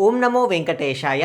ಓಂ ನಮೋ ವೆಂಕಟೇಶಾಯ.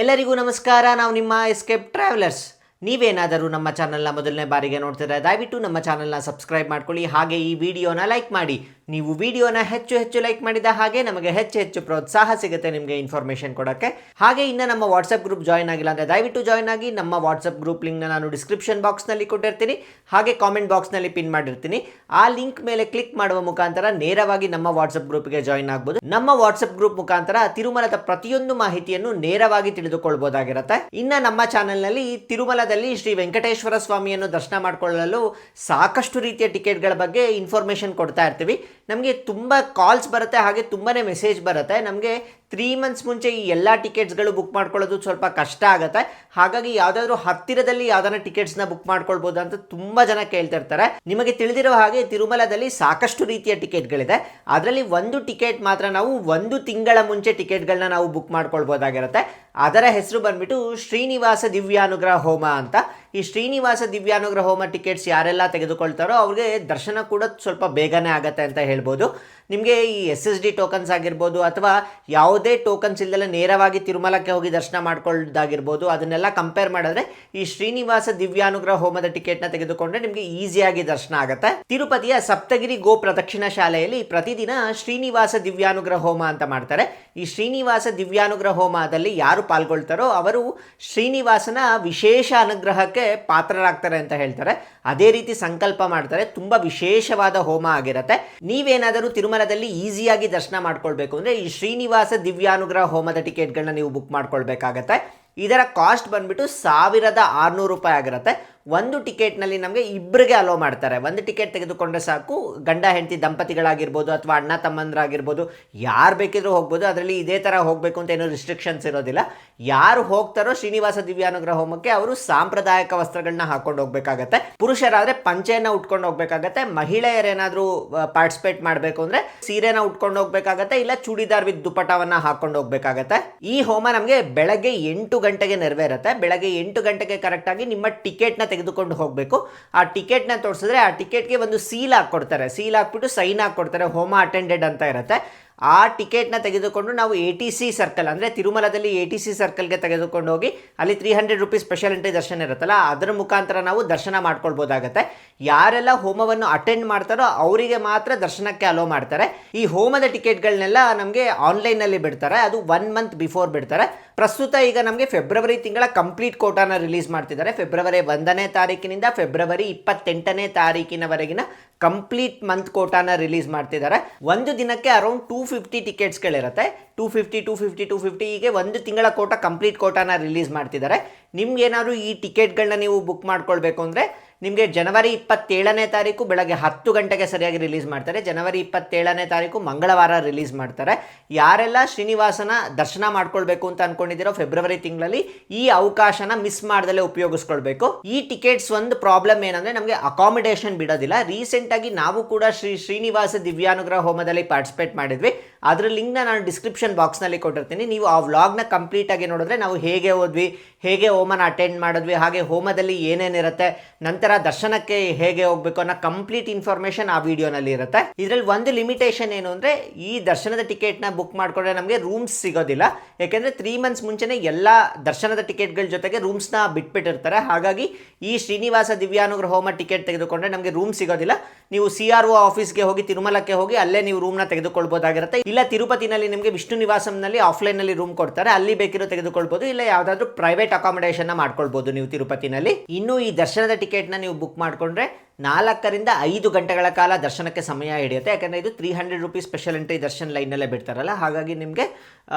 ಎಲ್ಲರಿಗೂ ನಮಸ್ಕಾರ. ನಾವು ನಿಮ್ಮ ಎಸ್ಕೇಪ್ ಟ್ರಾವೆಲರ್ಸ್. ನೀವೇನಾದರೂ ನಮ್ಮ ಚಾನಲ್ನ ಮೊದಲನೇ ಬಾರಿಗೆ ನೋಡ್ತಿದ್ರೆ ದಯವಿಟ್ಟು ನಮ್ಮ ಚಾನಲ್ನ ಸಬ್ಸ್ಕ್ರೈಬ್ ಮಾಡ್ಕೊಳ್ಳಿ. ಹಾಗೆ ಈ ವಿಡಿಯೋನ ಲೈಕ್ ಮಾಡಿ. ನೀವು ವಿಡಿಯೋನ ಹೆಚ್ಚು ಲೈಕ್ ಮಾಡಿದ ಹಾಗೆ ನಮಗೆ ಹೆಚ್ಚು ಪ್ರೋತ್ಸಾಹ ಸಿಗುತ್ತೆ ನಿಮಗೆ ಇನ್ಫಾರ್ಮೇಷನ್ ಕೊಡೋಕ್ಕೆ. ಹಾಗೆ ಇನ್ನು ನಮ್ಮ ವಾಟ್ಸಪ್ ಗ್ರೂಪ್ ಜಾಯ್ನ್ ಆಗಿಲ್ಲ ಅಂದರೆ ದಯವಿಟ್ಟು ಜಾಯ್ನ್ ಆಗಿ. ನಮ್ಮ ವಾಟ್ಸಪ್ ಗ್ರೂಪ್ ಲಿಂಕ್ನ ನಾನು ಡಿಸ್ಕ್ರಿಪ್ಷನ್ ಬಾಕ್ಸ್ನಲ್ಲಿ ಕೊಟ್ಟಿರ್ತೀನಿ, ಹಾಗೆ ಕಾಮೆಂಟ್ ಬಾಕ್ಸ್ನಲ್ಲಿ ಪಿನ್ ಮಾಡಿರ್ತೀನಿ. ಆ ಲಿಂಕ್ ಮೇಲೆ ಕ್ಲಿಕ್ ಮಾಡುವ ಮುಖಾಂತರ ನೇರವಾಗಿ ನಮ್ಮ ವಾಟ್ಸಪ್ ಗ್ರೂಪ್ಗೆ ಜಾಯ್ನ್ ಆಗ್ಬೋದು. ನಮ್ಮ ವಾಟ್ಸಪ್ ಗ್ರೂಪ್ ಮುಖಾಂತರ ತಿರುಮಲದ ಪ್ರತಿಯೊಂದು ಮಾಹಿತಿಯನ್ನು ನೇರವಾಗಿ ತಿಳಿದುಕೊಳ್ಬಹುದಾಗಿರುತ್ತೆ. ಇನ್ನು ನಮ್ಮ ಚಾನೆಲ್ನಲ್ಲಿ ತಿರುಮಲದಲ್ಲಿ ಶ್ರೀ ವೆಂಕಟೇಶ್ವರ ಸ್ವಾಮಿಯನ್ನು ದರ್ಶನ ಮಾಡಿಕೊಳ್ಳಲು ಸಾಕಷ್ಟು ರೀತಿಯ ಟಿಕೆಟ್ಗಳ ಬಗ್ಗೆ ಇನ್ಫಾರ್ಮೇಷನ್ ಕೊಡ್ತಾ ಇರ್ತೀವಿ. ನಮಗೆ ತುಂಬ ಕಾಲ್ಸ್ ಬರುತ್ತೆ, ಹಾಗೆ ತುಂಬಾ ಮೆಸೇಜ್ ಬರುತ್ತೆ. ನಮಗೆ 3 months ಮುಂಚೆ ಈ ಎಲ್ಲ ಟಿಕೆಟ್ಸ್ಗಳು ಬುಕ್ ಮಾಡ್ಕೊಳ್ಳೋದು ಸ್ವಲ್ಪ ಕಷ್ಟ ಆಗುತ್ತೆ. ಹಾಗಾಗಿ ಯಾವುದಾದ್ರೂ ಹತ್ತಿರದಲ್ಲಿ ಯಾವ್ದಾರ ಟಿಕೆಟ್ಸ್ನ ಬುಕ್ ಮಾಡ್ಕೊಳ್ಬೋದು ಅಂತ ತುಂಬ ಜನ ಕೇಳ್ತಾ ಇರ್ತಾರೆ. ನಿಮಗೆ ತಿಳಿದಿರೋ ಹಾಗೆ ತಿರುಮಲದಲ್ಲಿ ಸಾಕಷ್ಟು ರೀತಿಯ ಟಿಕೆಟ್ಗಳಿದೆ. ಅದರಲ್ಲಿ ಒಂದು ಟಿಕೆಟ್ ಮಾತ್ರ ನಾವು 1 ತಿಂಗಳ ಮುಂಚೆ ಟಿಕೆಟ್ಗಳನ್ನ ನಾವು ಬುಕ್ ಮಾಡ್ಕೊಳ್ಬೋದಾಗಿರುತ್ತೆ. ಅದರ ಹೆಸರು ಬಂದ್ಬಿಟ್ಟು ಶ್ರೀನಿವಾಸ ದಿವ್ಯಾನುಗ್ರಹ ಹೋಮ ಅಂತ. ಈ ಶ್ರೀನಿವಾಸ ದಿವ್ಯಾನುಗ್ರಹ ಹೋಮ ಟಿಕೆಟ್ಸ್ ಯಾರೆಲ್ಲ ತೆಗೆದುಕೊಳ್ತಾರೋ ಅವ್ರಿಗೆ ದರ್ಶನ ಕೂಡ ಸ್ವಲ್ಪ ಬೇಗನೆ ಆಗುತ್ತೆ ಅಂತ ಹೇಳ್ಬೋದು. ನಿಮಗೆ ಈ SSD ಟೋಕನ್ಸ್ ಆಗಿರ್ಬೋದು ಅಥವಾ ಯಾವುದೇ ಟೋಕನ್ಸ್ ಇಲ್ಲದೆ ನೇರವಾಗಿ ತಿರುಮಲಕ್ಕೆ ಹೋಗಿ ದರ್ಶನ ಮಾಡ್ಕೊಳ್ಳೋದಾಗಿರ್ಬೋದು, ಅದನ್ನೆಲ್ಲ ಕಂಪೇರ್ ಮಾಡಿದ್ರೆ ಈ ಶ್ರೀನಿವಾಸ ದಿವ್ಯಾನುಗ್ರಹ ಹೋಮದ ಟಿಕೆಟ್ನ ತೆಗೆದುಕೊಂಡ್ರೆ ನಿಮಗೆ ಈಸಿಯಾಗಿ ದರ್ಶನ ಆಗುತ್ತೆ. ತಿರುಪತಿಯ ಸಪ್ತಗಿರಿ ಗೋ ಪ್ರದಕ್ಷಿಣ ಶಾಲೆಯಲ್ಲಿ ಪ್ರತಿದಿನ ಶ್ರೀನಿವಾಸ ದಿವ್ಯಾನುಗ್ರಹ ಹೋಮ ಅಂತ ಮಾಡ್ತಾರೆ. ಈ ಶ್ರೀನಿವಾಸ ದಿವ್ಯಾನುಗ್ರಹ ಹೋಮದಲ್ಲಿ ಯಾರು ಪಾಲ್ಗೊಳ್ತಾರೋ ಅವರು ಶ್ರೀನಿವಾಸನ ವಿಶೇಷ ಅನುಗ್ರಹಕ್ಕೆ ಪಾತ್ರರಾಗ್ತಾರೆ ಅಂತ ಹೇಳ್ತಾರೆ. ಅದೇ ರೀತಿ ಸಂಕಲ್ಪ ಮಾಡ್ತಾರೆ. ತುಂಬ ವಿಶೇಷವಾದ ಹೋಮ ಆಗಿರುತ್ತೆ. ನೀವೇನಾದರೂ ತಿರುಮಲದಲ್ಲಿ ಈಸಿಯಾಗಿ ದರ್ಶನ ಮಾಡ್ಕೊಳ್ಬೇಕು ಅಂದರೆ ಈ ಶ್ರೀನಿವಾಸ ದಿವ್ಯಾನುಗ್ರಹ ಹೋಮದ ಟಿಕೆಟ್ಗಳನ್ನ ನೀವು ಬುಕ್ ಮಾಡ್ಕೊಳ್ಬೇಕಾಗತ್ತೆ. ಇದರ ಕಾಸ್ಟ್ ಬಂದ್ಬಿಟ್ಟು 1600 ರೂಪಾಯಿ ಆಗಿರುತ್ತೆ. ಒಂದು ಟಿಕೆಟ್ನಲ್ಲಿ ನಮಗೆ ಇಬ್ಬರಿಗೆ ಅಲೋ ಮಾಡ್ತಾರೆ. ಒಂದು ಟಿಕೆಟ್ ತೆಗೆದುಕೊಂಡ್ರೆ ಸಾಕು, ಗಂಡ ಹೆಂಡತಿ ದಂಪತಿಗಳಾಗಿರ್ಬೋದು ಅಥವಾ ಅಣ್ಣ ತಮ್ಮಂದ್ರಾಗಿರ್ಬೋದು, ಯಾರು ಬೇಕಿದ್ರೂ ಹೋಗ್ಬೋದು. ಅದರಲ್ಲಿ ಇದೇ ಥರ ಹೋಗಬೇಕು ಅಂತ ಏನೂ ರಿಸ್ಟ್ರಿಕ್ಷನ್ಸ್ ಇರೋದಿಲ್ಲ. ಯಾರು ಹೋಗ್ತಾರೋ ಶ್ರೀನಿವಾಸ ದಿವ್ಯಾನುಗ್ರಹ ಹೋಮಕ್ಕೆ ಅವರು ಸಾಂಪ್ರದಾಯಿಕ ವಸ್ತ್ರಗಳನ್ನ ಹಾಕೊಂಡು ಹೋಗ್ಬೇಕಾಗತ್ತೆ. ಪುರುಷರಾದರೆ ಪಂಚೆಯನ್ನು ಉಟ್ಕೊಂಡು ಹೋಗ್ಬೇಕಾಗತ್ತೆ. ಮಹಿಳೆಯರೇನಾದರೂ ಪಾರ್ಟಿಸಿಪೇಟ್ ಮಾಡಬೇಕು ಅಂದರೆ ಸೀರೆನ ಉಟ್ಕೊಂಡು ಹೋಗ್ಬೇಕಾಗತ್ತೆ, ಇಲ್ಲ ಚೂಡಿದಾರ್ ವಿತ್ ದುಪಟವನ್ನು ಹಾಕೊಂಡು ಹೋಗ್ಬೇಕಾಗತ್ತೆ. ಈ ಹೋಮ ನಮಗೆ ಬೆಳಗ್ಗೆ 8 ಗಂಟೆಗೆ ನೆರವೇರುತ್ತೆ. ಬೆಳಗ್ಗೆ 8 ಗಂಟೆಗೆ ಕರೆಕ್ಟಾಗಿ ನಿಮ್ಮ ಟಿಕೆಟ್ನ ತೆಗೆದುಕೊಂಡು ಹೋಗಬೇಕು. ಆ ಟಿಕೆಟ್ನ ತೋರಿಸಿದ್ರೆ ಆ ಟಿಕೆಟ್ಗೆ ಒಂದು ಸೀಲ್ ಹಾಕ್ಕೊಡ್ತಾರೆ. ಸೀಲ್ ಹಾಕ್ಬಿಟ್ಟು ಸೈನ್ ಹಾಕ್ಕೊಡ್ತಾರೆ, ಹೋಮ ಅಟೆಂಡೆಡ್ ಅಂತ ಇರುತ್ತೆ. ಆ ಟಿಕೆಟ್ನ ತೆಗೆದುಕೊಂಡು ನಾವು ATC ಸರ್ಕಲ್ ಅಂದರೆ ತಿರುಮಲದಲ್ಲಿ ATC ಸರ್ಕಲ್ಗೆ ತೆಗೆದುಕೊಂಡು ಹೋಗಿ ಅಲ್ಲಿ 300 ರೂಪೀಸ್ ಸ್ಪೆಷಲ್ ಎಂಟ್ರಿ ದರ್ಶನ ಇರುತ್ತಲ್ಲ, ಅದರ ಮುಖಾಂತರ ನಾವು ದರ್ಶನ ಮಾಡ್ಕೊಳ್ಬೋದಾಗತ್ತೆ. ಯಾರೆಲ್ಲ ಹೋಮವನ್ನು ಅಟೆಂಡ್ ಮಾಡ್ತಾರೋ ಅವರಿಗೆ ಮಾತ್ರ ದರ್ಶನಕ್ಕೆ ಅಲೋ ಮಾಡ್ತಾರೆ. ಈ ಹೋಮದ ಟಿಕೆಟ್ಗಳನ್ನೆಲ್ಲ ನಮಗೆ ಆನ್ಲೈನಲ್ಲಿ ಬಿಡ್ತಾರೆ. ಅದು 1 month ಬಿಫೋರ್ ಬಿಡ್ತಾರೆ. ಪ್ರಸ್ತುತ ಈಗ ನಮಗೆ ಫೆಬ್ರವರಿ ತಿಂಗಳ ಕಂಪ್ಲೀಟ್ ಕೋಟಾನ ರಿಲೀಸ್ ಮಾಡ್ತಿದ್ದಾರೆ. ಫೆಬ್ರವರಿ 1ನೇ ತಾರೀಕಿನಿಂದ ಫೆಬ್ರವರಿ 28ನೇ ತಾರೀಕಿನವರೆಗಿನ ಕಂಪ್ಲೀಟ್ ಮಂತ್ ಕೋಟಾನ ರಿಲೀಸ್ ಮಾಡ್ತಿದ್ದಾರೆ. ಒಂದು ದಿನಕ್ಕೆ ಅರೌಂಡ್ 250 ಟಿಕೆಟ್ಸ್ಗಳಿರುತ್ತೆ. 250 ಹೀಗೆ ಒಂದು ತಿಂಗಳ ಕೋಟ ಕಂಪ್ಲೀಟ್ ಕೋಟಾನ ರಿಲೀಸ್ ಮಾಡ್ತಿದ್ದಾರೆ. ನಿಮ್ಗೇನಾದ್ರು ಈ ಟಿಕೆಟ್ಗಳನ್ನ ನೀವು ಬುಕ್ ಮಾಡ್ಕೊಳ್ಬೇಕು ಅಂದರೆ ನಿಮಗೆ ಜನವರಿ 27ನೇ ತಾರೀಕು ಬೆಳಗ್ಗೆ 10 ಗಂಟೆಗೆ ಸರಿಯಾಗಿ ರಿಲೀಸ್ ಮಾಡ್ತಾರೆ. ಜನವರಿ 27ನೇ ತಾರೀಕು ಮಂಗಳವಾರ ರಿಲೀಸ್ ಮಾಡ್ತಾರೆ. ಯಾರೆಲ್ಲ ಶ್ರೀನಿವಾಸನ ದರ್ಶನ ಮಾಡ್ಕೊಳ್ಬೇಕು ಅಂತ ಅನ್ಕೊಂಡಿದ್ದೀರೋ ಫೆಬ್ರವರಿ ತಿಂಗಳಲ್ಲಿ ಈ ಅವಕಾಶನ ಮಿಸ್ ಮಾಡ್ದಲೇ ಉಪಯೋಗಿಸ್ಕೊಳ್ಬೇಕು. ಈ ಟಿಕೆಟ್ಸ್ ಒಂದು ಪ್ರಾಬ್ಲಮ್ ಏನಂದರೆ ನಮಗೆ ಅಕಾಮಿಡೇಷನ್ ಬಿಡೋದಿಲ್ಲ. ರೀಸೆಂಟಾಗಿ ನಾವು ಕೂಡ ಶ್ರೀನಿವಾಸ ದಿವ್ಯಾನುಗ್ರಹ ಹೋಮದಲ್ಲಿ ಪಾರ್ಟಿಸಿಪೇಟ್ ಮಾಡಿದ್ವಿ. ಅದರ ಲಿಂಕ್ನ ನಾನು ಡಿಸ್ಕ್ರಿಪ್ಷನ್ ಬಾಕ್ಸ್ನಲ್ಲಿ ಕೊಟ್ಟಿರ್ತೀನಿ. ನೀವು ಆ ವ್ಲಾಗ್ನ ಕಂಪ್ಲೀಟಾಗಿ ನೋಡಿದ್ರೆ ನಾವು ಹೇಗೆ ಹೋದ್ವಿ, ಹೇಗೆ ಹೋಮನ ಅಟೆಂಡ್ ಮಾಡಿದ್ವಿ, ಹಾಗೆ ಹೋಮದಲ್ಲಿ ಏನೇನಿರುತ್ತೆ, ನಂತರ ದರ್ಶನಕ್ಕೆ ಹೇಗೆ ಹೋಗಬೇಕು ಅನ್ನೋ ಕಂಪ್ಲೀಟ್ ಇನ್ಫಾರ್ಮೇಷನ್ ಆ ವಿಡಿಯೋನಲ್ಲಿ ಇರುತ್ತೆ. ಇದರಲ್ಲಿ ಒಂದು ಲಿಮಿಟೇಷನ್ ಏನು ಅಂದರೆ ಈ ದರ್ಶನದ ಟಿಕೆಟ್ನ ಬುಕ್ ಮಾಡಿಕೊಂಡ್ರೆ ನಮಗೆ ರೂಮ್ಸ್ ಸಿಗೋದಿಲ್ಲ. ಯಾಕೆಂದರೆ 3 months ಮುಂಚೆನೇ ಎಲ್ಲ ದರ್ಶನದ ಟಿಕೆಟ್ಗಳ ಜೊತೆಗೆ ರೂಮ್ಸ್ನ ಬಿಟ್ಬಿಟ್ಟಿರ್ತಾರೆ. ಹಾಗಾಗಿ ಈ ಶ್ರೀನಿವಾಸ ದಿವ್ಯಾನುಗ್ರಹ ಹೋಮ ಟಿಕೆಟ್ ತೆಗೆದುಕೊಂಡ್ರೆ ನಮಗೆ ರೂಮ್ ಸಿಗೋದಿಲ್ಲ. ನೀವು CRO ಆಫೀಸ್ಗೆ ಹೋಗಿ ತಿರುಮಲಕ್ಕೆ ಹೋಗಿ ಅಲ್ಲೇ ನೀವು ರೂಮ್ನ ತೆಗೆದುಕೊಳ್ಬೋದಾಗಿರುತ್ತೆ. ಇಲ್ಲ ತಿರುಪತಿನಲ್ಲಿ ನಿಮಗೆ ವಿಷ್ಣು ನಿವಾಸಂನಲ್ಲಿ ಆಫ್ಲೈನಲ್ಲಿ ರೂಮ್ ಕೊಡ್ತಾರೆ, ಅಲ್ಲಿ ಬೇಕಿರೋ ತೆಗೆದುಕೊಳ್ಬೋದು. ಇಲ್ಲ ಯಾವುದಾದ್ರೂ ಪ್ರೈವೇಟ್ ಅಕಾಮಿಡೇಷನ್ನ ಮಾಡ್ಕೊಳ್ಬೋದು ನೀವು ತಿರುಪತಿನಲ್ಲಿ. ಇನ್ನು ಈ ದರ್ಶನದ ಟಿಕೆಟ್ನ ನೀವು ಬುಕ್ ಮಾಡಿಕೊಂಡ್ರೆ 4 ರಿಂದ 5 ಗಂಟೆಗಳ ಕಾಲ ದರ್ಶನಕ್ಕೆ ಸಮಯ ಹಿಡಿಯುತ್ತೆ. ಯಾಕಂದರೆ ಇದು 300 ರೂಪೀಸ್ ಸ್ಪೆಷಲ್ ಎಂಟ್ರಿ ದರ್ಶನ ಲೈನಲ್ಲೇ ಬಿಡ್ತಾರಲ್ಲ, ಹಾಗಾಗಿ ನಿಮಗೆ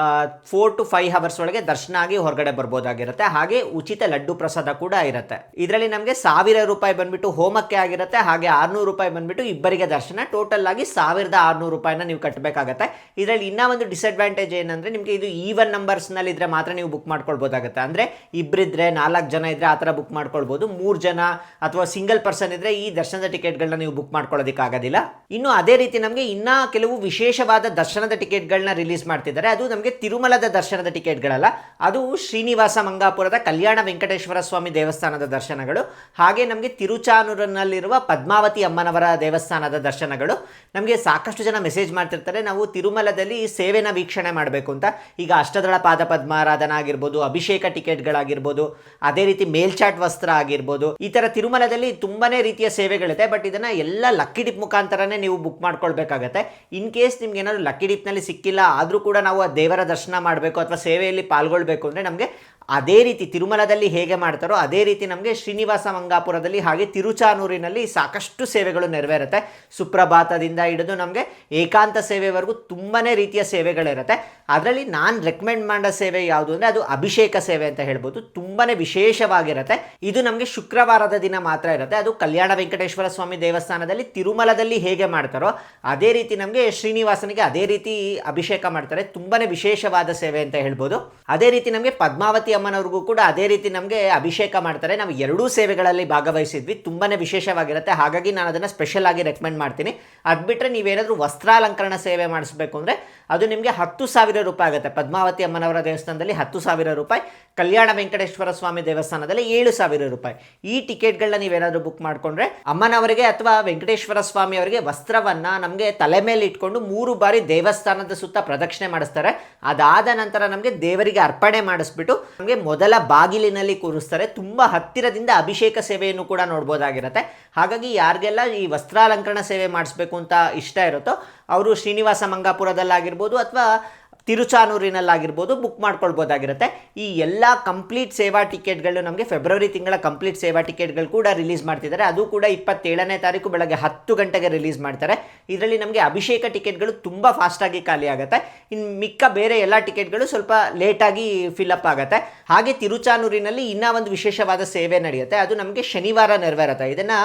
4 to 5 hours ಒಳಗೆ ದರ್ಶನ ಆಗಿ ಹೊರಗಡೆ ಬರ್ಬೋದಾಗಿರುತ್ತೆ. ಹಾಗೆ ಉಚಿತ ಲಡ್ಡು ಪ್ರಸಾದ ಕೂಡ ಇರುತ್ತೆ. ಇದರಲ್ಲಿ ನಮಗೆ 1000 ರೂಪಾಯಿ ಬಂದ್ಬಿಟ್ಟು ಹೋಮಕ್ಕೆ ಆಗಿರುತ್ತೆ, ಹಾಗೆ 600 ರೂಪಾಯಿ ಬಂದ್ಬಿಟ್ಟು ಇಬ್ಬರಿಗೆ ದರ್ಶನ. ಟೋಟಲ್ ಆಗಿ 1600 ರೂಪಾಯಿನ ನೀವು ಕಟ್ಟಬೇಕಾಗತ್ತೆ. ಇದರಲ್ಲಿ ಇನ್ನೂ ಒಂದು ಡಿಸಡ್ವಾಂಟೇಜ್ ಏನಂದರೆ ನಿಮಗೆ ಇದು ಈವನ್ ನಂಬರ್ಸ್ನಲ್ಲಿ ಇದ್ರೆ ಮಾತ್ರ ನೀವು ಬುಕ್ ಮಾಡ್ಕೊಳ್ಬೋದಾಗುತ್ತೆ. ಅಂದರೆ ಇಬ್ಬರಿದ್ರೆ 4 ಜನ ಇದ್ದರೆ ಆ ಥರ ಬುಕ್ ಮಾಡ್ಕೊಳ್ಬೋದು. 3 ಜನ ಅಥವಾ ಸಿಂಗಲ್ ಪರ್ಸನ್ ಇದ್ದರೆ ಈ ದರ್ಶನದ ಟಿಕೆಟ್ಗಳನ್ನ ನೀವು ಬುಕ್ ಮಾಡ್ಕೊಳ್ಳೋದಕ್ಕಾಗೋದಿಲ್ಲ. ಇನ್ನು ಅದೇ ರೀತಿ ನಮಗೆ ಇನ್ನ ಕೆಲವು ವಿಶೇಷವಾದ ದರ್ಶನದ ಟಿಕೆಟ್ಗಳನ್ನ ರಿಲೀಸ್ ಮಾಡ್ತಿದ್ದಾರೆ. ಅದು ನಮಗೆ ತಿರುಮಲದ ದರ್ಶನದ ಟಿಕೆಟ್ಗಳಲ್ಲ, ಅದು ಶ್ರೀನಿವಾಸ ಮಂಗಾಪುರದ ಕಲ್ಯಾಣ ವೆಂಕಟೇಶ್ವರ ಸ್ವಾಮಿ ದೇವಸ್ಥಾನದ ದರ್ಶನಗಳು, ಹಾಗೆ ನಮಗೆ ತಿರುಚಾನೂರಿನಲ್ಲಿರುವ ಪದ್ಮಾವತಿ ಅಮ್ಮನವರ ದೇವಸ್ಥಾನದ ದರ್ಶನಗಳು. ನಮಗೆ ಸಾಕಷ್ಟು ಜನ ಮೆಸೇಜ್ ಮಾಡ್ತಿರ್ತಾರೆ, ನಾವು ತಿರುಮಲದಲ್ಲಿ ಸೇವೆನ ವೀಕ್ಷಣೆ ಮಾಡಬೇಕು ಅಂತ. ಈಗ ಅಷ್ಟದಳ ಪಾದ ಪದ್ಮಾರಾಧನಾ ಆಗಿರ್ಬೋದು, ಅಭಿಷೇಕ ಟಿಕೆಟ್ಗಳಾಗಿರ್ಬೋದು, ಅದೇ ರೀತಿ ಮೇಲ್ಚಾಟ್ ವಸ್ತ್ರ ಆಗಿರ್ಬೋದು, ಈ ಥರ ತಿರುಮಲದಲ್ಲಿ ತುಂಬಾನೇ ರೀತಿಯ ಸೇವೆಗಳಿದೆ. ಬಟ್ ಇದನ್ನು ಎಲ್ಲ ಲಕ್ಕಿ ಡಿಪ್ ಮುಖಾಂತರನೇ ನೀವು ಬುಕ್ ಮಾಡ್ಕೊಳ್ಬೇಕಾಗತ್ತೆ. ಇನ್ ಕೇಸ್ ನಿಮ್ಗೆ ಏನಾದರೂ ಲಕ್ಕಿ ಡಿಪ್ನಲ್ಲಿ ಸಿಕ್ಕಿಲ್ಲ ಆದರೂ ಕೂಡ ನಾವು ಆ ದೇವರ ದರ್ಶನ ಮಾಡಬೇಕು ಅಥವಾ ಸೇವೆಯಲ್ಲಿ ಪಾಲ್ಗೊಳ್ಬೇಕು ಅಂದರೆ ನಮಗೆ ಅದೇ ರೀತಿ ತಿರುಮಲದಲ್ಲಿ ಹೇಗೆ ಮಾಡ್ತಾರೋ ಅದೇ ರೀತಿ ನಮಗೆ ಶ್ರೀನಿವಾಸ ಮಂಗಾಪುರದಲ್ಲಿ ಹಾಗೆ ತಿರುಚಾನೂರಿನಲ್ಲಿ ಸಾಕಷ್ಟು ಸೇವೆಗಳು ನೆರವೇರುತ್ತೆ. ಸುಪ್ರಭಾತದಿಂದ ಹಿಡಿದು ನಮಗೆ ಏಕಾಂತ ಸೇವೆವರೆಗೂ ತುಂಬಾ ರೀತಿಯ ಸೇವೆಗಳಿರುತ್ತೆ. ಅದರಲ್ಲಿ ನಾನು ರೆಕಮೆಂಡ್ ಮಾಡೋ ಸೇವೆ ಯಾವುದು ಅಂದರೆ ಅದು ಅಭಿಷೇಕ ಸೇವೆ ಅಂತ ಹೇಳ್ಬೋದು. ತುಂಬಾ ವಿಶೇಷವಾಗಿರುತ್ತೆ. ಇದು ನಮಗೆ ಶುಕ್ರವಾರದ ದಿನ ಮಾತ್ರ ಇರುತ್ತೆ. ಅದು ಕಲ್ಯಾಣ ವೆಂಕಟೇಶ್ವರ ಸ್ವಾಮಿ ದೇವಸ್ಥಾನದಲ್ಲಿ ತಿರುಮಲದಲ್ಲಿ ಹೇಗೆ ಮಾಡ್ತಾರೋ ಅದೇ ರೀತಿ ನಮಗೆ ಶ್ರೀನಿವಾಸನಿಗೆ ಅದೇ ರೀತಿ ಅಭಿಷೇಕ ಮಾಡ್ತಾರೆ. ತುಂಬಾ ವಿಶೇಷವಾದ ಸೇವೆ ಅಂತ ಹೇಳ್ಬೋದು. ಅದೇ ರೀತಿ ನಮಗೆ ಪದ್ಮಾವತಿ ಅಮ್ಮನವ್ರಿಗೂ ಕೂಡ ಅದೇ ರೀತಿ ನಮಗೆ ಅಭಿಷೇಕ ಮಾಡ್ತಾರೆ. ನಾವು ಎರಡೂ ಸೇವೆಗಳಲ್ಲಿ ಭಾಗವಹಿಸಿದ್ವಿ. ತುಂಬಾ ವಿಶೇಷವಾಗಿರುತ್ತೆ. ಹಾಗಾಗಿ ನಾನು ಅದನ್ನು ಸ್ಪೆಷಲ್ ಆಗಿ ರೆಕಮೆಂಡ್ ಮಾಡ್ತೀನಿ. ಅದು ಬಿಟ್ಟರೆ ನೀವೇನಾದರೂ ವಸ್ತ್ರಾಲಂಕರಣ ಸೇವೆ ಮಾಡಿಸ್ಬೇಕು ಅಂದರೆ ಅದು ನಿಮಗೆ 10,000 ರೂಪಾಯಿ ಆಗುತ್ತೆ. ಪದ್ಮಾವತಿ ಅಮ್ಮನವರ ದೇವಸ್ಥಾನದಲ್ಲಿ 10,000 ರೂಪಾಯಿ, ಕಲ್ಯಾಣ ವೆಂಕಟೇಶ್ವರ ಸ್ವಾಮಿ ದೇವಸ್ಥಾನದಲ್ಲಿ 7,000 ರೂಪಾಯಿ. ಈ ಟಿಕೆಟ್ಗಳನ್ನ ನೀವೇನಾದರೂ ಬುಕ್ ಮಾಡಿಕೊಂಡ್ರೆ ಅಮ್ಮನವರಿಗೆ ಅಥವಾ ವೆಂಕಟೇಶ್ವರ ಸ್ವಾಮಿ ಅವರಿಗೆ ವಸ್ತ್ರವನ್ನು ನಮಗೆ ತಲೆ ಮೇಲೆ ಇಟ್ಕೊಂಡು 3 ಬಾರಿ ದೇವಸ್ಥಾನದ ಸುತ್ತ ಪ್ರದಕ್ಷಿಣೆ ಮಾಡಿಸ್ತಾರೆ. ಅದಾದ ನಂತರ ನಮಗೆ ದೇವರಿಗೆ ಅರ್ಪಣೆ ಮಾಡಿಸ್ಬಿಟ್ಟು ನಮಗೆ ಮೊದಲ ಬಾಗಿಲಿನಲ್ಲಿ ಕೂರಿಸ್ತಾರೆ. ತುಂಬ ಹತ್ತಿರದಿಂದ ಅಭಿಷೇಕ ಸೇವೆಯನ್ನು ಕೂಡ ನೋಡ್ಬೋದಾಗಿರುತ್ತೆ. ಹಾಗಾಗಿ ಯಾರಿಗೆಲ್ಲ ಈ ವಸ್ತ್ರಾಲಂಕರಣ ಸೇವೆ ಮಾಡಿಸ್ಬೇಕು ಅಂತ ಇಷ್ಟ ಇರುತ್ತೋ ಅವರು ಶ್ರೀನಿವಾಸ ಮಂಗಾಪುರದಲ್ಲಾಗಿರ್ಬೋದು ಅಥವಾ ತಿರುಚಾನೂರಿನಲ್ಲಾಗಿರ್ಬೋದು ಬುಕ್ ಮಾಡ್ಕೊಳ್ಬೋದಾಗಿರುತ್ತೆ. ಈ ಎಲ್ಲ ಕಂಪ್ಲೀಟ್ ಸೇವಾ ಟಿಕೆಟ್ಗಳು ನಮಗೆ ಫೆಬ್ರವರಿ ತಿಂಗಳ ಕಂಪ್ಲೀಟ್ ಸೇವಾ ಟಿಕೆಟ್ಗಳು ಕೂಡ ರಿಲೀಸ್ ಮಾಡ್ತಿದ್ದಾರೆ. ಅದು ಕೂಡ 27ನೇ ತಾರೀಕು ಬೆಳಗ್ಗೆ 10 ಗಂಟೆಗೆ ರಿಲೀಸ್ ಮಾಡ್ತಾರೆ. ಇದರಲ್ಲಿ ನಮಗೆ ಅಭಿಷೇಕ ಟಿಕೆಟ್ಗಳು ತುಂಬ ಫಾಸ್ಟಾಗಿ ಖಾಲಿ ಆಗುತ್ತೆ. ಇನ್ನು ಮಿಕ್ಕ ಬೇರೆ ಎಲ್ಲ ಟಿಕೆಟ್ಗಳು ಸ್ವಲ್ಪ ಲೇಟಾಗಿ ಫಿಲಪ್ ಆಗುತ್ತೆ. ಹಾಗೆ ತಿರುಚಾನೂರಿನಲ್ಲಿ ಇನ್ನೂ ಒಂದು ವಿಶೇಷವಾದ ಸೇವೆ ನಡೆಯುತ್ತೆ. ಅದು ನಮಗೆ ಶನಿವಾರ ನೆರವೇರುತ್ತೆ. ಇದನ್ನು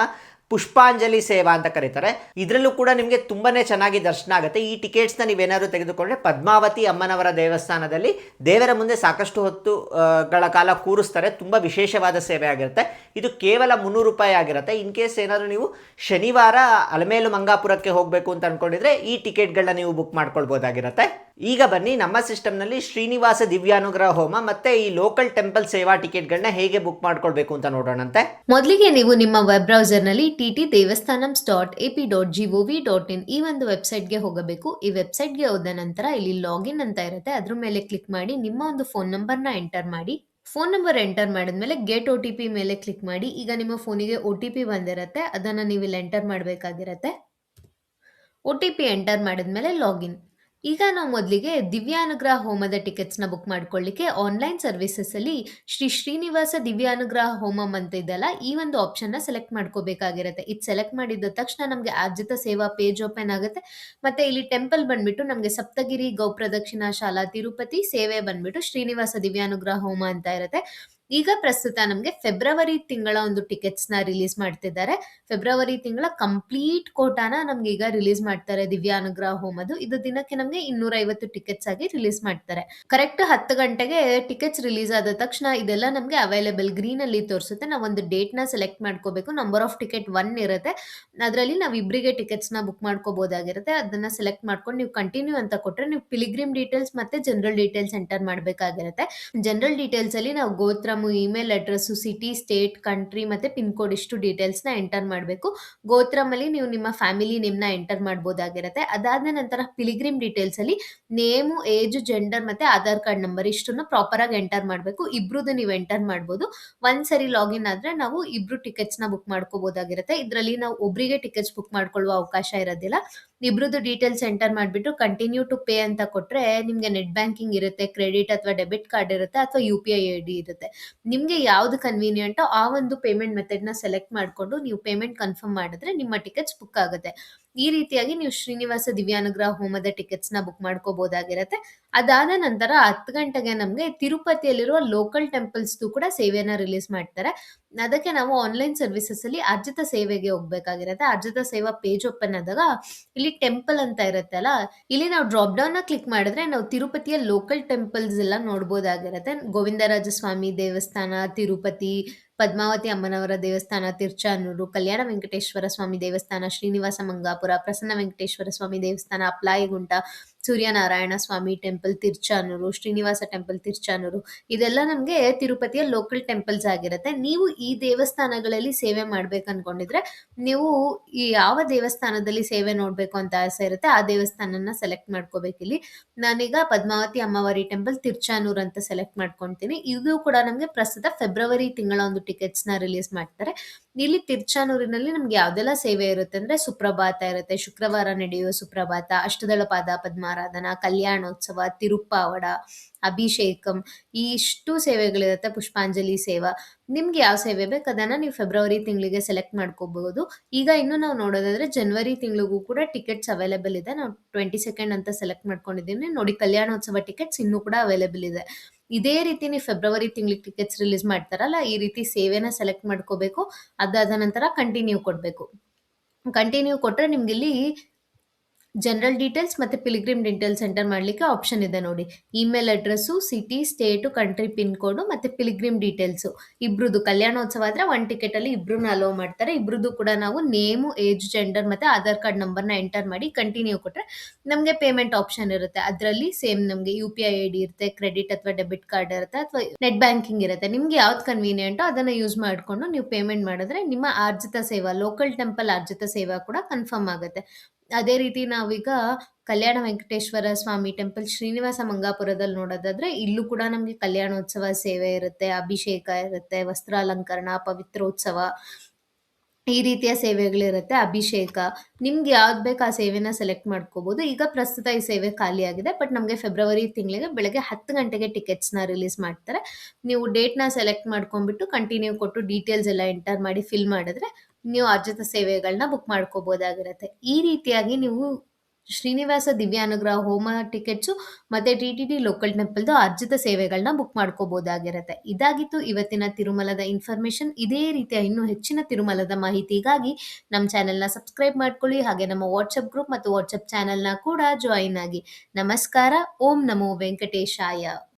ಪುಷ್ಪಾಂಜಲಿ ಸೇವಾ ಅಂತ ಕರೀತಾರೆ. ಇದರಲ್ಲೂ ಕೂಡ ನಿಮಗೆ ತುಂಬಾ ಚೆನ್ನಾಗಿ ದರ್ಶನ ಆಗುತ್ತೆ. ಈ ಟಿಕೆಟ್ಸ್ನ ನೀವೇನಾದರೂ ತೆಗೆದುಕೊಂಡ್ರೆ ಪದ್ಮಾವತಿ ಅಮ್ಮನವರ ದೇವಸ್ಥಾನದಲ್ಲಿ ದೇವರ ಮುಂದೆ ಸಾಕಷ್ಟು ಹೊತ್ತುಗಳ ಕಾಲ ಕೂರಿಸ್ತಾರೆ. ತುಂಬ ವಿಶೇಷವಾದ ಸೇವೆ ಆಗಿರುತ್ತೆ. ಇದು ಕೇವಲ 300 ರೂಪಾಯಿ ಆಗಿರುತ್ತೆ. ಇನ್ ಕೇಸ್ ಏನಾದರೂ ನೀವು ಶನಿವಾರ ಅಲಮೇಲು ಮಂಗಾಪುರಕ್ಕೆ ಹೋಗಬೇಕು ಅಂತ ಅಂದ್ಕೊಂಡಿದ್ರೆ ಈ ಟಿಕೆಟ್ಗಳನ್ನ ನೀವು ಬುಕ್ ಮಾಡ್ಕೊಳ್ಬೋದಾಗಿರುತ್ತೆ. ಈಗ ಬನ್ನಿ ನಮ್ಮ ಸಿಸ್ಟಮ್ನಲ್ಲಿ ಶ್ರೀನಿವಾಸ ದಿವ್ಯಾನುಗ್ರಹ ಹೋಮ ಮತ್ತೆ ಈ ಲೋಕಲ್ ಟೆಂಪಲ್ ಸೇವಾ ಟಿಕೆಟ್ಗಳನ್ನ ಹೇಗೆ ಬುಕ್ ಮಾಡ್ಕೊಳ್ಬೇಕು ಅಂತ ನೋಡೋಣಂತೆ. ಮೊದಲಿಗೆ ನೀವು ನಿಮ್ಮ ವೆಬ್ ಬ್ರೌಸರ್ನಲ್ಲಿ ttdevastanams.ap.gov.in ಈ ಒಂದು ವೆಬ್ಸೈಟ್ಗೆ ಹೋಗಬೇಕು. ಈ ವೆಬ್ಸೈಟ್ಗೆ ಹೋದ ನಂತರ ಇಲ್ಲಿ ಲಾಗಿನ್ ಅಂತ ಇರುತ್ತೆ, ಅದ್ರ ಮೇಲೆ ಕ್ಲಿಕ್ ಮಾಡಿ ನಿಮ್ಮ ಒಂದು ಫೋನ್ ನಂಬರ್ನ ಎಂಟರ್ ಮಾಡಿ. ಫೋನ್ ನಂಬರ್ ಎಂಟರ್ ಮಾಡಿದ್ಮೇಲೆ ಗೆಟ್ OTP ಮೇಲೆ ಕ್ಲಿಕ್ ಮಾಡಿ. ಈಗ ನಿಮ್ಮ ಫೋನಿಗೆ OTP ಬಂದಿರುತ್ತೆ, ಅದನ್ನು ನೀವು ಇಲ್ಲಿ ಎಂಟರ್ ಮಾಡಬೇಕಾಗಿರುತ್ತೆ. OTP ಎಂಟರ್ ಮಾಡಿದ್ಮೇಲೆ ಲಾಗಿನ್. ಈಗ ನಾವು ಮೊದಲಿಗೆ ದಿವ್ಯಾನುಗ್ರಹ ಹೋಮದ ಟಿಕೆಟ್ಸ್ನ ಬುಕ್ ಮಾಡ್ಕೊಳ್ಳಿಕ್ಕೆ ಆನ್ಲೈನ್ ಸರ್ವಿಸಸ್ಸಲ್ಲಿ ಶ್ರೀನಿವಾಸ ದಿವ್ಯಾನುಗ್ರಹ ಹೋಮಂ ಅಂತ ಇದೆಯಲ್ಲ, ಈ ಒಂದು ಆಪ್ಷನ್ನ ಸೆಲೆಕ್ಟ್ ಮಾಡ್ಕೋಬೇಕಾಗಿರುತ್ತೆ. ಇದು ಸೆಲೆಕ್ಟ್ ಮಾಡಿದ ತಕ್ಷಣ ನಮಗೆ ಆರ್ಜಿತ ಸೇವಾ ಪೇಜ್ ಓಪನ್ ಆಗುತ್ತೆ. ಮತ್ತೆ ಇಲ್ಲಿ ಟೆಂಪಲ್ ಬಂದ್ಬಿಟ್ಟು ನಮಗೆ ಸಪ್ತಗಿರಿ ಗೌಪ್ರದಕ್ಷಿಣಾ ಶಾಲಾ ತಿರುಪತಿ, ಸೇವೆ ಬಂದ್ಬಿಟ್ಟು ಶ್ರೀನಿವಾಸ ದಿವ್ಯಾನುಗ್ರಹ ಹೋಮ ಅಂತ ಇರುತ್ತೆ. ಈಗ ಪ್ರಸ್ತುತ ನಮಗೆ ಫೆಬ್ರವರಿ ತಿಂಗಳ ಒಂದು ಟಿಕೆಟ್ಸ್ನ ರಿಲೀಸ್ ಮಾಡ್ತಿದ್ದಾರೆ. ಫೆಬ್ರವರಿ ತಿಂಗಳ ಕಂಪ್ಲೀಟ್ ಕೋಟಾನ ನಮ್ಗೆ ಈಗ ರಿಲೀಸ್ ಮಾಡ್ತಾರೆ ದಿವ್ಯಾನುಗ್ರಹ ಹೋಮದು. ಇದು ದಿನಕ್ಕೆ ನಮಗೆ 250 ಟಿಕೆಟ್ಸ್ ಆಗಿ ರಿಲೀಸ್ ಮಾಡ್ತಾರೆ. ಕರೆಕ್ಟ್ 10 ಗಂಟೆಗೆ ಟಿಕೆಟ್ಸ್ ರಿಲೀಸ್ ಆದ ತಕ್ಷಣ ಇದೆಲ್ಲ ನಮಗೆ ಅವೈಲೇಬಲ್ ಗ್ರೀನ್ ಅಲ್ಲಿ ತೋರಿಸುತ್ತೆ. ನಾವು ಒಂದು ಡೇಟ್ ನ ಸೆಲೆಕ್ಟ್ ಮಾಡ್ಕೋಬೇಕು. ನಂಬರ್ ಆಫ್ ಟಿಕೆಟ್ 1 ಇರುತ್ತೆ, ಅದರಲ್ಲಿ ನಾವು ಇಬ್ಬರಿಗೆ ಟಿಕೆಟ್ಸ್ ನ ಬುಕ್ ಮಾಡ್ಕೋಬಹುದಾಗಿರುತ್ತೆ. ಅದನ್ನ ಸೆಲೆಕ್ಟ್ ಮಾಡ್ಕೊಂಡು ನೀವು ಕಂಟಿನ್ಯೂ ಅಂತ ಕೊಟ್ರೆ ನೀವು ಪಿಲಿಗ್ರಿಮ್ ಡೀಟೇಲ್ಸ್ ಮತ್ತೆ ಜನರಲ್ ಡೀಟೇಲ್ಸ್ ಎಂಟರ್ ಮಾಡಬೇಕಾಗಿರುತ್ತೆ. ಜನರಲ್ ಡೀಟೇಲ್ಸ್ ಅಲ್ಲಿ ನಾವು ಗೋತ್ರ, email address, city, state, country ಮತ್ತೆ ಪಿನ್ ಕೋಡ್ ಇಷ್ಟು ಡೀಟೇಲ್ಸ್ ನ ಎಂಟರ್ ಮಾಡಬೇಕು. ಗೋತ್ರಮಲ್ಲಿ ನೀವು ನಿಮ್ಮ ಫ್ಯಾಮಿಲಿ ನೇಮ್ ನ ಎಂಟರ್ ಮಾಡಬಹುದಾಗಿರುತ್ತೆ. ಅದಾದ ನಂತರ ಪಿಲಿಗ್ರಿಮ್ ಡೀಟೇಲ್ಸ್ ಅಲ್ಲಿ ನೇಮು, ಏಜ್, ಜೆಂಡರ್ ಮತ್ತೆ ಆಧಾರ್ ಕಾರ್ಡ್ ನಂಬರ್ ಇಷ್ಟನ್ನು ಪ್ರಾಪರ್ ಆಗಿ ಎಂಟರ್ ಮಾಡಬೇಕು. ಇಬ್ರದ್ದು ನೀವು ಎಂಟರ್ ಮಾಡಬಹುದು. ಒಂದ್ಸರಿ ಲಾಗಿನ್ ಆದ್ರೆ ನಾವು ಇಬ್ರು ಟಿಕೆಟ್ಸ್ ನ ಬುಕ್ ಮಾಡ್ಕೋಬಹುದಾಗಿರುತ್ತೆ. ಇದರಲ್ಲಿ ನಾವು ಒಬ್ರಿಗೆ ಟಿಕೆಟ್ಸ್ ಬುಕ್ ಮಾಡ್ಕೊಳ್ಳುವ ಅವಕಾಶ ಇರೋದಿಲ್ಲ. ಇಬ್ರದ್ದು ಡೀಟೇಲ್ಸ್ ಎಂಟರ್ ಮಾಡಿಬಿಟ್ಟು ಕಂಟಿನ್ಯೂ ಟು ಪೇ ಅಂತ ಕೊಟ್ರೆ ನಿಮ್ಗೆ ನೆಟ್ ಬ್ಯಾಂಕಿಂಗ್ ಇರುತ್ತೆ, ಕ್ರೆಡಿಟ್ ಅಥವಾ ಡೆಬಿಟ್ ಕಾರ್ಡ್ ಇರುತ್ತೆ, ಅಥವಾ UPI ID ಇರುತ್ತೆ. ನಿಮಗೆ ಯಾವ್ದು ಕನ್ವೀನಿಯಂಟೋ ಆ ಒಂದು ಪೇಮೆಂಟ್ ಮೆಥಡ್ನ ಸೆಲೆಕ್ಟ್ ಮಾಡಿಕೊಂಡು ನೀವು ಪೇಮೆಂಟ್ ಕನ್ಫರ್ಮ್ ಮಾಡಿದ್ರೆ ನಿಮ್ಮ ಟಿಕೆಟ್ಸ್ ಬುಕ್ ಆಗುತ್ತೆ. ಈ ರೀತಿಯಾಗಿ ನೀವು ಶ್ರೀನಿವಾಸ ದಿವ್ಯಾನುಗ್ರಹ ಹೋಮದ ಟಿಕೆಟ್ಸ್ನ ಬುಕ್ ಮಾಡ್ಕೋಬಹುದಾಗಿರುತ್ತೆ. ಅದಾದ ನಂತರ 10 ಗಂಟೆಗೆ ನಮಗೆ ತಿರುಪತಿಯಲ್ಲಿರುವ ಲೋಕಲ್ ಟೆಂಪಲ್ಸ್ದು ಕೂಡ ಸೇವೆನ ರಿಲೀಸ್ ಮಾಡ್ತಾರೆ. ಅದಕ್ಕೆ ನಾವು ಆನ್ಲೈನ್ ಸರ್ವಿಸಸ್ ಅಲ್ಲಿ ಅರ್ಜಿತ ಸೇವೆಗೆ ಹೋಗ್ಬೇಕಾಗಿರುತ್ತೆ. ಅರ್ಜಿತ ಸೇವಾ ಪೇಜ್ ಓಪನ್ ಆದಾಗ ಇಲ್ಲಿ ಟೆಂಪಲ್ ಅಂತ ಇರುತ್ತಲ್ಲ, ಇಲ್ಲಿ ನಾವು ಡ್ರಾಪ್ ಡೌನ್ ನ ಕ್ಲಿಕ್ ಮಾಡಿದ್ರೆ ನಾವು ತಿರುಪತಿಯ ಲೋಕಲ್ ಟೆಂಪಲ್ಸ್ ಎಲ್ಲ ನೋಡ್ಬೋದಾಗಿರುತ್ತೆ. ಗೋವಿಂದರಾಜ ಸ್ವಾಮಿ ದೇವಸ್ಥಾನ, ತಿರುಪತಿ, ಪದ್ಮಾವತಿ ಅಮ್ಮನವರ ದೇವಸ್ಥಾನ ತಿರುಚಾನೂರು, ಕಲ್ಯಾಣ ವೆಂಕಟೇಶ್ವರ ಸ್ವಾಮಿ ದೇವಸ್ಥಾನ ಶ್ರೀನಿವಾಸ ಮಂಗಾಪುರ, ಪ್ರಸನ್ನ ವೆಂಕಟೇಶ್ವರ ಸ್ವಾಮಿ ದೇವಸ್ಥಾನ ಅಪ್ಲಾಯಿಗುಂಟ, ಸೂರ್ಯನಾರಾಯಣ ಸ್ವಾಮಿ ಟೆಂಪಲ್ ತಿರುಚಾನೂರು, ಶ್ರೀನಿವಾಸ ಟೆಂಪಲ್ ತಿರುಚಾನೂರು, ಇದೆಲ್ಲ ನಮಗೆ ತಿರುಪತಿಯ ಲೋಕಲ್ ಟೆಂಪಲ್ಸ್ ಆಗಿರುತ್ತೆ. ನೀವು ಈ ದೇವಸ್ಥಾನಗಳಲ್ಲಿ ಸೇವೆ ಮಾಡ್ಬೇಕು ಅನ್ಕೊಂಡಿದ್ರೆ ನೀವು ಈ ಯಾವ ದೇವಸ್ಥಾನದಲ್ಲಿ ಸೇವೆ ನೋಡ್ಬೇಕು ಅಂತ ಆಸೆ ಇರುತ್ತೆ ಆ ದೇವಸ್ಥಾನನ ಸೆಲೆಕ್ಟ್ ಮಾಡ್ಕೋಬೇಕಿಲ್ಲಿ. ನಾನೀಗ ಪದ್ಮಾವತಿ ಅಮ್ಮವಾರಿ ಟೆಂಪಲ್ ತಿರುಚಾನೂರ್ ಅಂತ ಸೆಲೆಕ್ಟ್ ಮಾಡ್ಕೊಂತೀನಿ. ಇದು ಕೂಡ ನಮಗೆ ಪ್ರಸ್ತುತ ಫೆಬ್ರವರಿ ತಿಂಗಳ ಒಂದು ಟಿಕೆಟ್ಸ್ನ ರಿಲೀಸ್ ಮಾಡ್ತಾರೆ. ಇಲ್ಲಿ ತಿರುಚಾನೂರಿನಲ್ಲಿ ನಮ್ಗೆ ಯಾವ್ದೆಲ್ಲ ಸೇವೆ ಇರುತ್ತೆ ಅಂದ್ರೆ ಸುಪ್ರಭಾತ ಇರುತ್ತೆ, ಶುಕ್ರವಾರ ನಡೆಯುವ ಸುಪ್ರಭಾತ, ಅಷ್ಟದಳ ಪಾದ ಪದ್ಮಾರಾಧನಾ, ಕಲ್ಯಾಣೋತ್ಸವ, ತಿರುಪ್ಪಾವಡ, ಅಭಿಷೇಕಂ, ಇಷ್ಟು ಸೇವೆಗಳಿರುತ್ತೆ. ಪುಷ್ಪಾಂಜಲಿ ಸೇವಾ, ನಿಮ್ಗೆ ಯಾವ ಸೇವೆ ಬೇಕು ಅದನ್ನ ನೀವು ಫೆಬ್ರವರಿ ತಿಂಗಳಿಗೆ ಸೆಲೆಕ್ಟ್ ಮಾಡ್ಕೋಬಹುದು. ಈಗ ಇನ್ನು ನಾವು ನೋಡೋದಾದ್ರೆ ಜನವರಿ ತಿಂಗಳಿಗೂ ಕೂಡ ಟಿಕೆಟ್ಸ್ ಅವೈಲೇಬಲ್ ಇದೆ. ನಾವು 22 ಅಂತ ಸೆಲೆಕ್ಟ್ ಮಾಡ್ಕೊಂಡಿದ್ದೀನಿ ನೋಡಿ. ಕಲ್ಯಾಣೋತ್ಸವ ಟಿಕೆಟ್ಸ್ ಇನ್ನೂ ಕೂಡ ಅವೈಲೇಬಲ್ ಇದೆ. ಇದೇ ರೀತಿ ನೀವು ಫೆಬ್ರವರಿ ತಿಂಗಳಿಗೆ ಟಿಕೆಟ್ಸ್ ರಿಲೀಸ್ ಮಾಡ್ತಾರಲ್ಲ, ಈ ರೀತಿ ಸೇವೆನ ಸೆಲೆಕ್ಟ್ ಮಾಡ್ಕೋಬೇಕು. ಅದಾದ ನಂತರ ಕಂಟಿನ್ಯೂ ಕೊಡಬೇಕು. ಕಂಟಿನ್ಯೂ ಕೊಟ್ಟರೆ ನಿಮ್ಗೆ ಇಲ್ಲಿ ಜನರಲ್ ಡೀಟೇಲ್ಸ್ ಮತ್ತು ಪಿಲಿಗ್ರಿಮ್ ಡೀಟೇಲ್ಸ್ ಎಂಟರ್ ಮಾಡಲಿಕ್ಕೆ ಆಪ್ಷನ್ ಇದೆ ನೋಡಿ. Email address, city, state, country pin ಕೋಡು ಮತ್ತು ಪಿಲಿಗ್ರಿಮ್ ಡೀಟೇಲ್ಸು ಇಬ್ರದ್ದು. ಕಲ್ಯಾಣೋತ್ಸವ ಆದರೆ 1 ಟಿಕೆಟಲ್ಲಿ ಇಬ್ಬರನ್ನ ಅಲೋ ಮಾಡ್ತಾರೆ. ಇಬ್ರದ್ದು ಕೂಡ ನಾವು ನೇಮು, ಏಜ್, ಜೆಂಡರ್ ಮತ್ತು ಆಧಾರ್ ಕಾರ್ಡ್ ನಂಬರ್ನ ಎಂಟರ್ ಮಾಡಿ ಕಂಟಿನ್ಯೂ ಕೊಟ್ಟರೆ ನಮಗೆ ಪೇಮೆಂಟ್ ಆಪ್ಷನ್ ಇರುತ್ತೆ. ಅದರಲ್ಲಿ ಸೇಮ್ ನಮಗೆ UPI ID ಇರುತ್ತೆ, ಕ್ರೆಡಿಟ್ ಅಥವಾ ಡೆಬಿಟ್ ಕಾರ್ಡ್ ಇರುತ್ತೆ, ಅಥವಾ ನೆಟ್ ಬ್ಯಾಂಕಿಂಗ್ ಇರುತ್ತೆ. ನಿಮಗೆ ಯಾವ್ದು ಕನ್ವೀನಿಯೆಂಟೋ ಅದನ್ನು ಯೂಸ್ ಮಾಡಿಕೊಂಡು ನೀವು ಪೇಮೆಂಟ್ ಮಾಡಿದ್ರೆ ನಿಮ್ಮ ಆರ್ಜಿತ ಸೇವಾ, ಲೋಕಲ್ ಟೆಂಪಲ್ ಆರ್ಜಿತ ಸೇವಾ ಕೂಡ ಕನ್ಫರ್ಮ್ ಆಗುತ್ತೆ. ಅದೇ ರೀತಿ ನಾವೀಗ ಕಲ್ಯಾಣ ವೆಂಕಟೇಶ್ವರ ಸ್ವಾಮಿ ಟೆಂಪಲ್ ಶ್ರೀನಿವಾಸ ಮಂಗಾಪುರದಲ್ಲಿ ನೋಡೋದಾದ್ರೆ ಇಲ್ಲೂ ಕೂಡ ನಮಗೆ ಕಲ್ಯಾಣೋತ್ಸವ ಸೇವೆ ಇರುತ್ತೆ, ಅಭಿಷೇಕ ಇರುತ್ತೆ, ವಸ್ತ್ರಾಲಂಕರಣ, ಪವಿತ್ರೋತ್ಸವ, ಈ ರೀತಿಯ ಸೇವೆಗಳಿರುತ್ತೆ. ಅಭಿಷೇಕ, ನಿಮ್ಗೆ ಯಾವ್ದು ಬೇಕು ಆ ಸೇವೆನ ಸೆಲೆಕ್ಟ್ ಮಾಡ್ಕೋಬಹುದು. ಈಗ ಪ್ರಸ್ತುತ ಈ ಸೇವೆ ಖಾಲಿ ಆಗಿದೆ, ಬಟ್ ನಮಗೆ ಫೆಬ್ರವರಿ ತಿಂಗಳಿಗೆ ಬೆಳಗ್ಗೆ 10 ಗಂಟೆಗೆ ಟಿಕೆಟ್ಸ್ನ ರಿಲೀಸ್ ಮಾಡ್ತಾರೆ. ನೀವು ಡೇಟ್ನ ಸೆಲೆಕ್ಟ್ ಮಾಡ್ಕೊಂಡ್ಬಿಟ್ಟು ಕಂಟಿನ್ಯೂ ಕೊಟ್ಟು ಡೀಟೇಲ್ಸ್ ಎಲ್ಲ ಎಂಟರ್ ಮಾಡಿ ಫಿಲ್ ಮಾಡಿದ್ರೆ ನೀವು ಅರ್ಜಿತ ಸೇವೆಗಳನ್ನ ಬುಕ್ ಮಾಡ್ಕೋಬಹುದಾಗಿರುತ್ತೆ. ಈ ರೀತಿಯಾಗಿ ನೀವು ಶ್ರೀನಿವಾಸ ದಿವ್ಯಾನುಗ್ರಹ ಹೋಮ ಟಿಕೆಟ್ಸು ಮತ್ತು TTD ಲೋಕಲ್ ಟೆಂಪಲ್ದು ಅರ್ಜಿತ ಸೇವೆಗಳನ್ನ ಬುಕ್ ಮಾಡ್ಕೋಬಹುದಾಗಿರುತ್ತೆ. ಇದಾಗಿತ್ತು ಇವತ್ತಿನ ತಿರುಮಲದ ಇನ್ಫಾರ್ಮೇಷನ್. ಇದೇ ರೀತಿಯ ಇನ್ನೂ ಹೆಚ್ಚಿನ ತಿರುಮಲದ ಮಾಹಿತಿಗಾಗಿ ನಮ್ಮ ಚಾನೆಲ್ನ ಸಬ್ಸ್ಕ್ರೈಬ್ ಮಾಡ್ಕೊಳ್ಳಿ. ಹಾಗೆ ನಮ್ಮ ವಾಟ್ಸಪ್ ಗ್ರೂಪ್ ಮತ್ತು ವಾಟ್ಸಪ್ ಚಾನೆಲ್ನ ಕೂಡ ಜಾಯಿನ್ ಆಗಿ. ನಮಸ್ಕಾರ. ಓಂ ನಮೋ ವೆಂಕಟೇಶಾಯ.